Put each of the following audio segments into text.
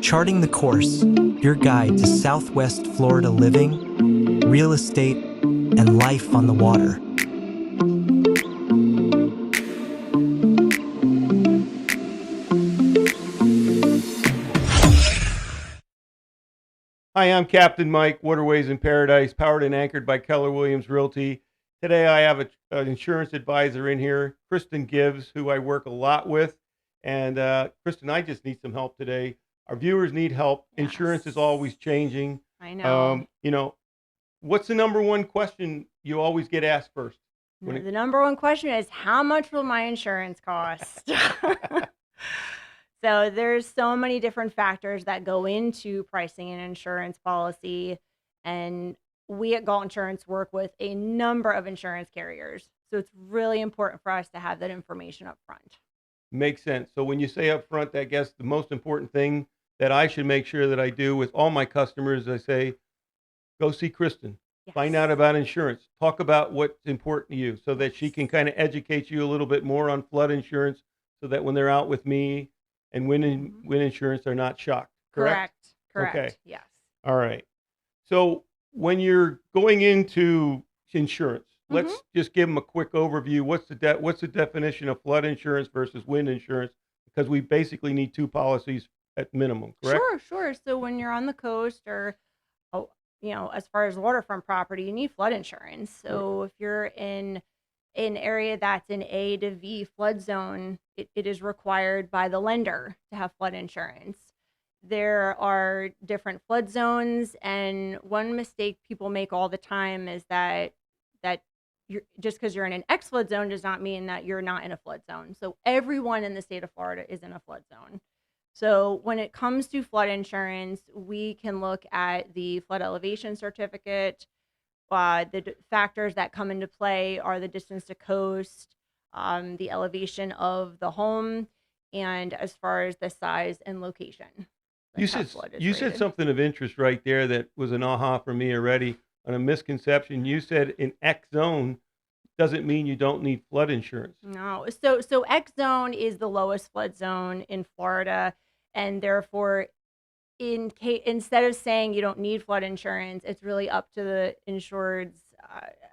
Charting the Course, your guide to Southwest Florida living, real estate, and life on the water. Hi, I'm Captain Mike, Waterways in Paradise, powered and anchored by Keller Williams Realty. Today I have an insurance advisor in here, Kristen Gibbs, who I work a lot with. And Kristen, I just need some help today. Our viewers need help. Yes. Insurance is always changing. I know. What's the number one question you always get asked first? The number one question is, how much will my insurance cost? So there's so many different factors that go into pricing an insurance policy. And we at Galt Insurance work with a number of insurance carriers. So it's really important for us to have that information up front. Makes sense. So when you say up front, I guess the most important thing that I should make sure that I do with all my customers, I say, go see Kristen. Yes. Find out about insurance. Talk about what's important to you so that she can kind of educate you a little bit more on flood insurance so that when they're out with me and win insurance, they're not shocked. Correct? Okay. Yes. All right. So when you're going into insurance, let's just give them a quick overview. What's the definition of flood insurance versus wind insurance? Because we basically need two policies at minimum, correct? Sure. So when you're on the coast or, as far as waterfront property, you need flood insurance. So if you're in an area that's an A to V flood zone, it is required by the lender to have flood insurance. There are different flood zones, and one mistake people make all the time is that you're, just because you're in an X flood zone does not mean that you're not in a flood zone. So everyone in the state of Florida is in a flood zone. So when it comes to flood insurance, we can look at the flood elevation certificate. The factors that come into play are the distance to coast, the elevation of the home, and as far as the size and location. You said something of interest right there that was an aha for me already on a misconception. You said in X zone doesn't mean you don't need flood insurance. No. So X zone is the lowest flood zone in Florida, and therefore instead of saying you don't need flood insurance, it's really up to the insured's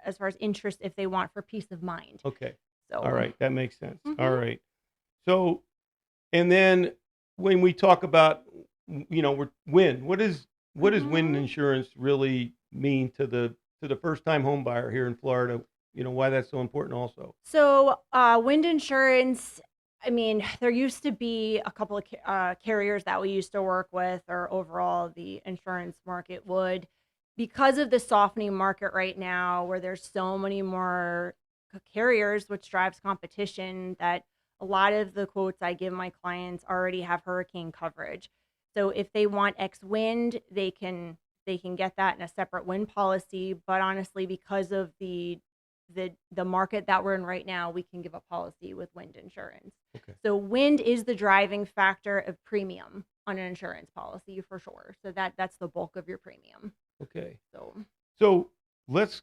as far as interest if they want for peace of mind. Okay. So all right, that makes sense. All right. So, and then when we talk about wind, what does wind insurance really mean to the first time home buyer here in Florida? Why that's so important also. So wind insurance, I mean, there used to be a couple of carriers that we used to work with, or overall the insurance market would, because of the softening market right now where there's so many more carriers, which drives competition, that a lot of the quotes I give my clients already have hurricane coverage. So if they want X wind, they can get that in a separate wind policy. But honestly, because of the market that we're in right now, we can give a policy with wind insurance. Okay. So wind is the driving factor of premium on an insurance policy for sure. So that's the bulk of your premium. Okay. So let's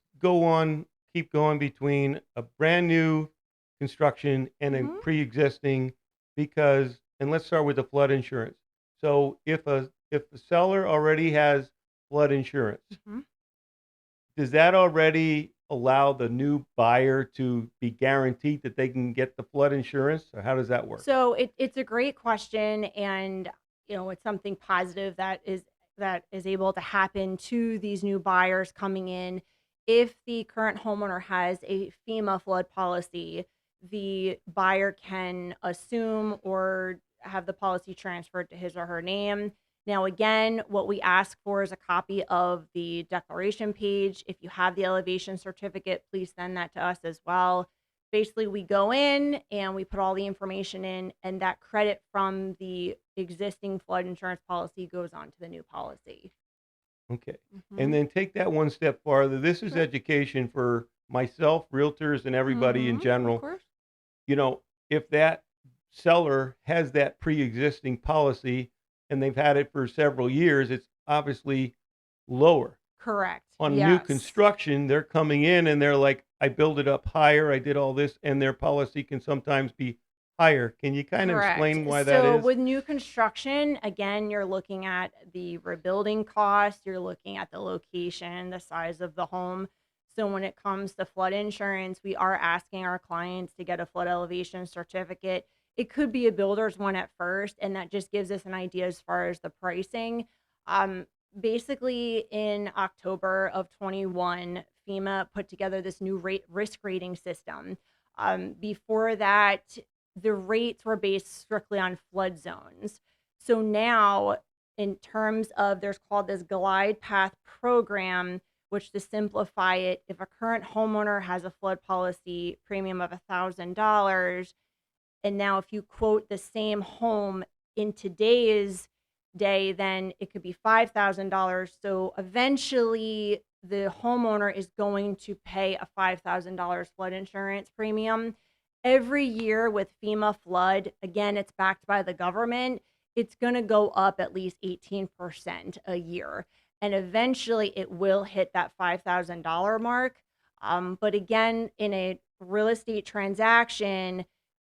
keep going between a brand new construction and a pre-existing, and let's start with the flood insurance. So if the seller already has flood insurance, does that already allow the new buyer to be guaranteed that they can get the flood insurance, or how does that work? So it's a great question, and it's something positive that is able to happen to these new buyers coming in. If the current homeowner has a FEMA flood policy, the buyer can assume or have the policy transferred to his or her name. Now, again, what we ask for is a copy of the declaration page. If you have the elevation certificate, please send that to us as well. Basically, we go in and we put all the information in, and that credit from the existing flood insurance policy goes on to the new policy. Okay. And then take that one step farther. This is education for myself, realtors, and everybody in general. Of course. If that seller has that pre-existing policy and they've had it for several years, it's obviously lower. Correct. On new construction, they're coming in and they're like, I build it up higher, I did all this, and their policy can sometimes be higher. Can you kind of Correct. explain why that So is? with new construction, again, you're looking at the rebuilding cost, you're looking at the location, the size of the home. So when it comes to flood insurance, we are asking our clients to get a flood elevation certificate. It could be a builder's one at first, and that just gives us an idea as far as the pricing. Um, Basically, in October of 21, FEMA put together this new risk rating system. Before that, the rates were based strictly on flood zones. So now, in terms of, there's called this glide path program, which to simplify it, if a current homeowner has a flood policy premium of $1,000, and now if you quote the same home in today's day, then it could be $5,000. So eventually the homeowner is going to pay a $5,000 flood insurance premium. Every year with FEMA flood, again, it's backed by the government, it's going to go up at least 18% a year. And eventually it will hit that $5,000 mark. But again, in a real estate transaction,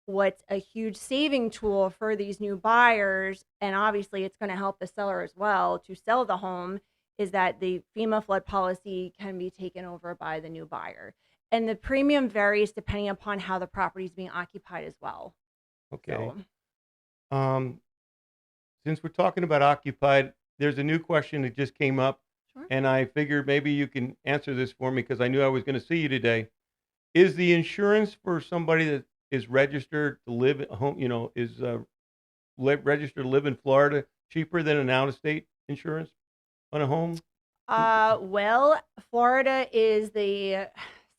what's a huge saving tool for these new buyers, and obviously it's going to help the seller as well to sell the home, is that the FEMA flood policy can be taken over by the new buyer. And the premium varies depending upon how the property is being occupied as well. Okay. So, Um, since we're talking about occupied, there's a new question that just came up, sure. and I figured maybe you can answer this for me because I knew I was going to see you today. Is the insurance for somebody that is registered to live at home, is registered to live in Florida cheaper than an out-of-state insurance on a home? Well, Florida is the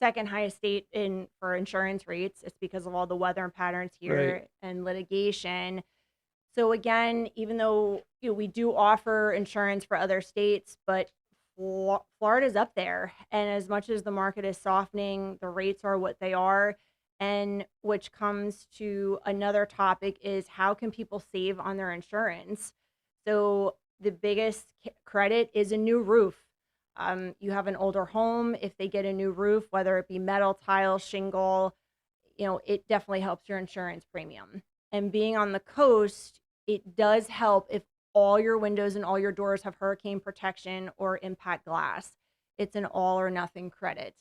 second highest state in for insurance rates. It's because of all the weather and patterns Right. here and litigation. So again, even though we do offer insurance for other states, but Florida's up there. And as much as the market is softening, the rates are what they are. And which comes to another topic is how can people save on their insurance? So the biggest credit is a new roof. You have an older home, if they get a new roof, whether it be metal, tile, shingle, it definitely helps your insurance premium. And being on the coast, it does help if all your windows and all your doors have hurricane protection or impact glass. It's an all or nothing credit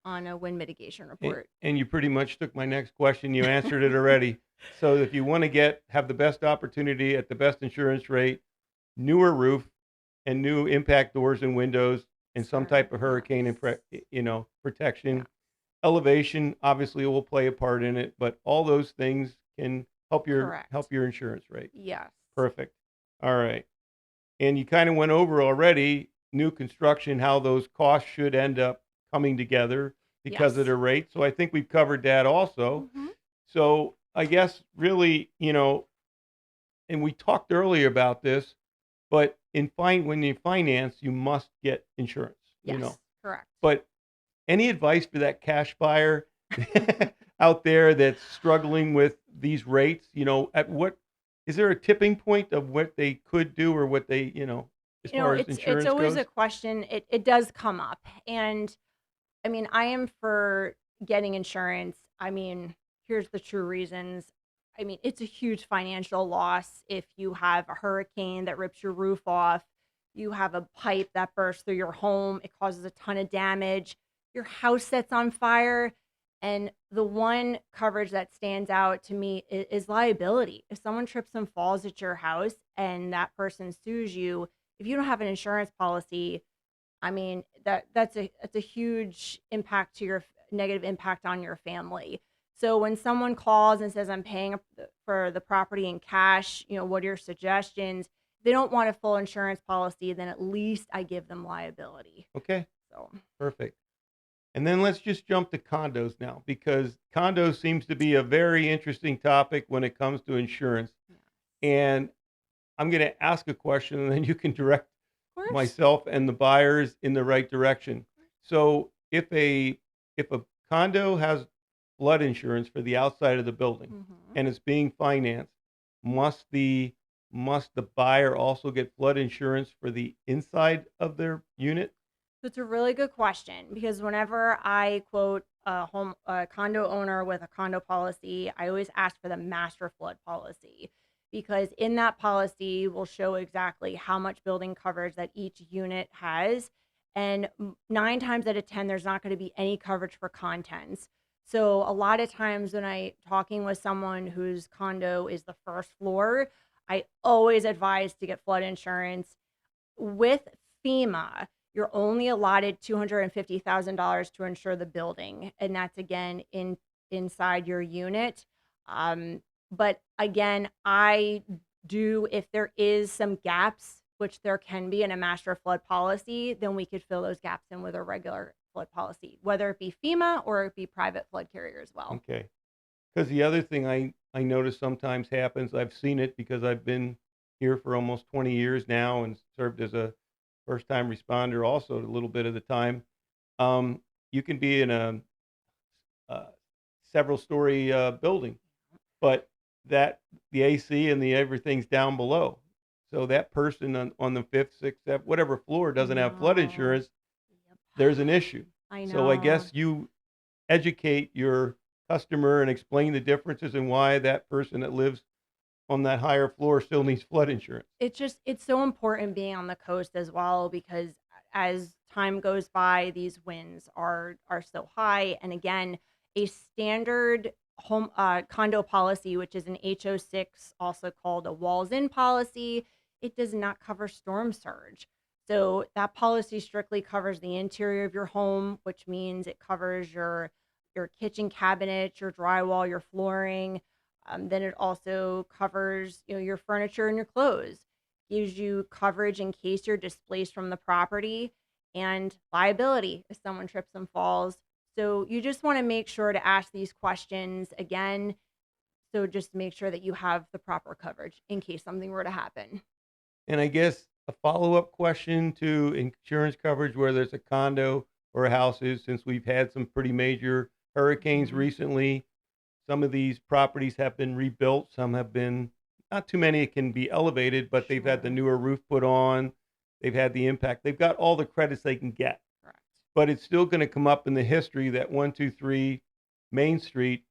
on a wind mitigation report. And you pretty much took my next question. You answered it already. So if you want to have the best opportunity at the best insurance rate, newer roof and new impact doors and windows and some Sure. type of hurricane and protection. Yeah. Elevation obviously will play a part in it, but all those things can Correct. help your insurance rate. Yes. Perfect. All right. And you kind of went over already new construction, how those costs should end up coming together because of Yes. the rate. So I think we've covered that also. Hmm. So I guess really, and we talked earlier about this, but when you finance, you must get insurance, Yes. Correct. But any advice for that cash buyer out there that's struggling with these rates? At what is there a tipping point of what they could do or what they, as far as It's insurance always goes? a question. It does come up, and I mean, I am for getting insurance. I mean, here's the true reasons. I mean, it's a huge financial loss if you have a hurricane that rips your roof off, you have a pipe that bursts through your home, it causes a ton of damage, your house sets on fire. And the one coverage that stands out to me is liability. If someone trips and falls at your house and that person sues you, if you don't have an insurance policy, I mean, that's a huge impact to your negative impact on your family. So when someone calls and says, I'm paying for the property in cash, what are your suggestions? They don't want a full insurance policy, then at least I give them liability. Okay, So perfect. And then let's just jump to condos now because condos seems to be a very interesting topic when it comes to insurance. yeah. And I'm going to ask a question and then you can direct Of course. myself and the buyers in the right direction. So if a condo has flood insurance for the outside of the building Hmm. and it's being financed, must the buyer also get flood insurance for the inside of their unit? So it's a really good question because whenever I quote a condo owner with a condo policy, I always ask for the master flood policy because in that policy will show exactly how much building coverage that each unit has. And 9 times out of 10, there's not going to be any coverage for contents. So a lot of times when I talking with someone whose condo is the first floor, I always advise to get flood insurance with FEMA. You're only allotted $250,000 to insure the building, and that's again inside your unit. But again, I do, if there is some gaps, which there can be in a master flood policy, then we could fill those gaps in with a regular flood policy, whether it be FEMA or it be private flood carrier as well. Okay. Because the other thing I notice sometimes happens, I've seen it because I've been here for almost 20 years now and served as a first time responder also a little bit of the time. You can be in a several story building, but that the AC and the everything's down below. So that person on the fifth, sixth, seventh, whatever floor I doesn't have flood know. insurance, Yep. there's an issue. I So I know. guess you educate your customer and explain the differences and why that person that lives on that higher floor still needs flood insurance. It's so important being on the coast as well because as time goes by, these winds are so high. And again, a standard home condo policy, which is an HO6, also called a walls in policy, it does not cover storm surge. So that policy strictly covers the interior of your home, which means it covers your kitchen cabinets, your drywall, your flooring. Then it also covers, your furniture and your clothes. Gives you coverage in case you're displaced from the property and liability if someone trips and falls. So you just want to make sure to ask these questions again. So just make sure that you have the proper coverage in case something were to happen. And I guess a follow-up question to insurance coverage, whether it's a condo or a house, is since we've had some pretty major hurricanes Mhm. recently, some of these properties have been rebuilt. Some have been, not too many can be elevated, but they've had the Sure. newer roof put on. They've had the impact. They've got all the credits they can get, Correct. but it's still going to come up in the history that 123 Main Street,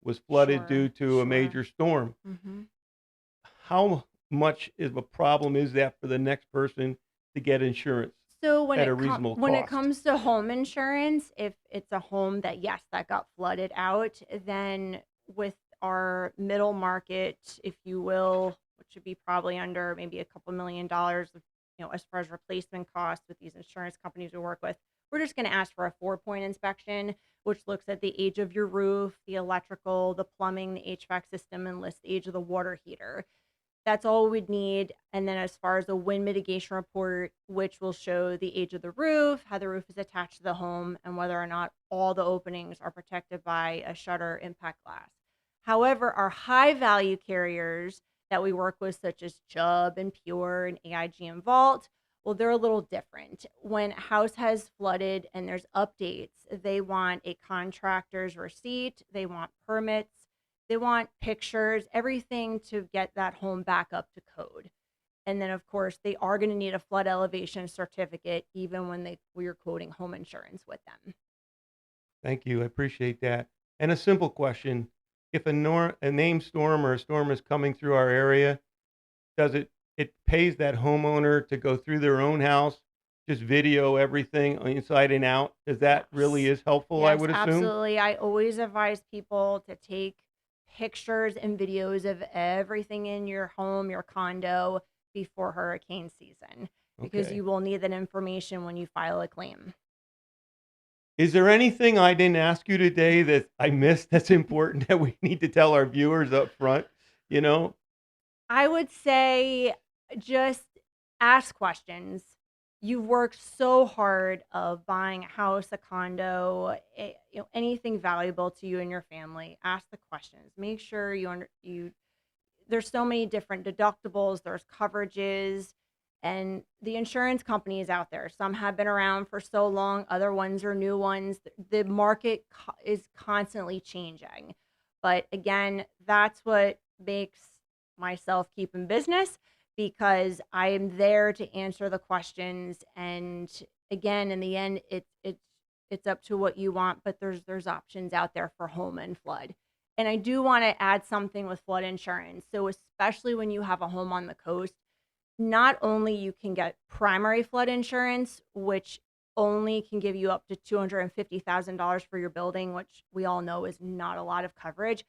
was flooded due Sure. to a Sure. major storm. Hmm. How much of a problem is that for the next person to get insurance So at a reasonable when it cost? comes to home insurance, if it's a home that yes, that got flooded out, then with our middle market, if you will, which should be probably under maybe a couple $1 million, as far as replacement costs with these insurance companies we work with, we're just going to ask for a 4-point inspection, which looks at the age of your roof, the electrical, the plumbing, the HVAC system, and lists the age of the water heater. That's all we'd need. And then as far as a wind mitigation report, which will show the age of the roof, how the roof is attached to the home, and whether or not all the openings are protected by a shutter impact glass. However, our high value carriers that we work with, such as Chubb and Pure and AIG and Vault, well, they're a little different. When a house has flooded and there's updates, they want a contractor's receipt, they want permits, they want pictures, everything to get that home back up to code. And then, of course, they are going to need a flood elevation certificate, even when we're quoting home insurance with them. Thank you. I appreciate that. And a simple question. If a named storm or a storm is coming through our area, does it pays that homeowner to go through their own house, just video everything inside and out? Because that really Yes. is helpful, I Yes, would assume. absolutely. I always advise people to take pictures and videos of everything in your home, your condo before hurricane season, because Okay. you will need that information when you file a claim. Is there anything I didn't ask you today that I missed that's important that we need to tell our viewers up front? You know? I would say just ask questions. You've worked so hard of buying a house, a condo, anything valuable to you and your family. Ask the questions. Make sure you there's so many different deductibles, there's coverages, and the insurance companies out there. Some have been around for so long, other ones are new ones. The market is constantly changing. But again, that's what makes myself keep in business because I am there to answer the questions and again, in the end, it's up to what you want, but there's options out there for home and flood. And I do want to add something with flood insurance. So especially when you have a home on the coast, not only you can get primary flood insurance, which only can give you up to $250,000 for your building, which we all know is not a lot of coverage.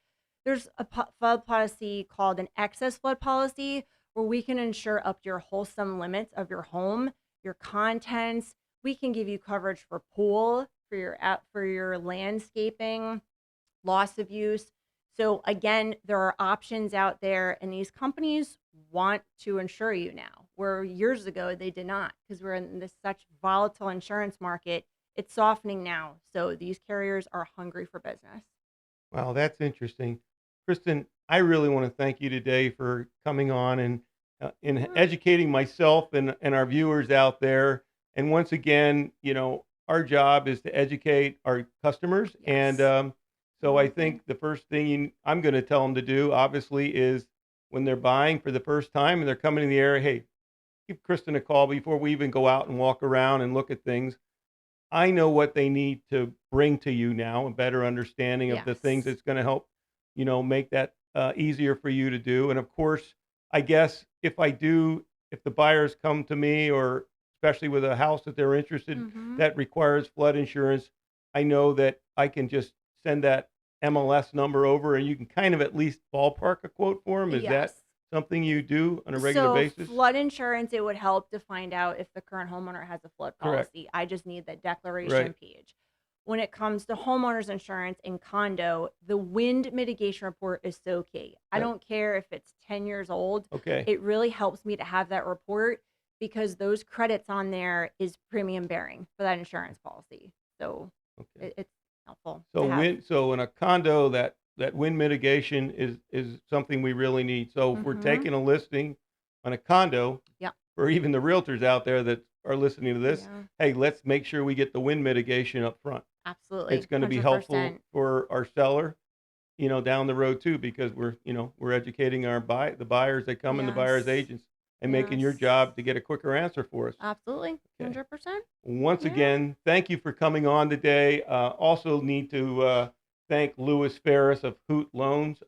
There's a flood policy called an excess flood policy where we can insure up to your wholesome limits of your home, your contents. We can give you coverage for pool, for your landscaping, loss of use. So again, there are options out there, and these companies want to insure you now, where years ago they did not, because we're in this such volatile insurance market. It's softening now, so these carriers are hungry for business. Wow, that's interesting. Kristen, I really want to thank you today for coming on and in educating myself and our viewers out there. And once again, our job is to educate our customers. And Yes. so I think the first thing I'm going to tell them to do, obviously, is when they're buying for the first time and they're coming in the area, hey, give Kristen a call before we even go out and walk around and look at things. I know what they need to bring to you now, a better understanding of the things Yes. that's going to help, make that easier for you to do. And of course, I guess if the buyers come to me, or especially with a house that they're interested Mm-hmm. that requires flood insurance, I know that I can just send that MLS number over, and you can kind of at least ballpark a quote for them. Is that Yes. something you do on a regular So basis? flood insurance, it would help to find out if the current homeowner has a flood Correct. policy. I just need that declaration Right. page. When it comes to homeowners insurance and condo, the wind mitigation report is so key. I That- don't care if it's 10 years old. Okay. It really helps me to have that report because those credits on there is premium bearing for that insurance policy. So Okay. it's helpful to So have. so in a condo, that wind mitigation is something we really need. So if we're Mm-hmm. taking a listing on a condo, Yeah. or even the realtors out there that are listening to this, Yeah. hey, let's make sure we get the wind mitigation up front. It's Absolutely. going to be helpful 100%. for our seller, down the road too, because we're educating the buyers that come, and the buyers Yes. agents, and making your Yes. job to get a quicker answer for us. Absolutely. Okay. 100%. Once Yeah. again, thank you for coming on today. Also need to thank Louis Ferris of Hoot Loans.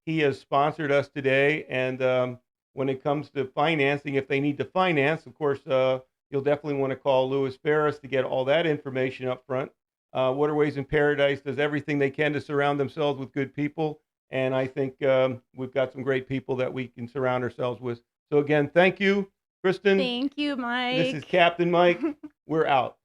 He has sponsored us today, and when it comes to financing, if they need to finance, of course, you'll definitely want to call Louis Ferris to get all that information up front. Waterways in Paradise does everything they can to surround themselves with good people, and I think we've got some great people that we can surround ourselves with. So again, thank you, Kristen. Thank you, This is Mike. Captain Mike. We're out.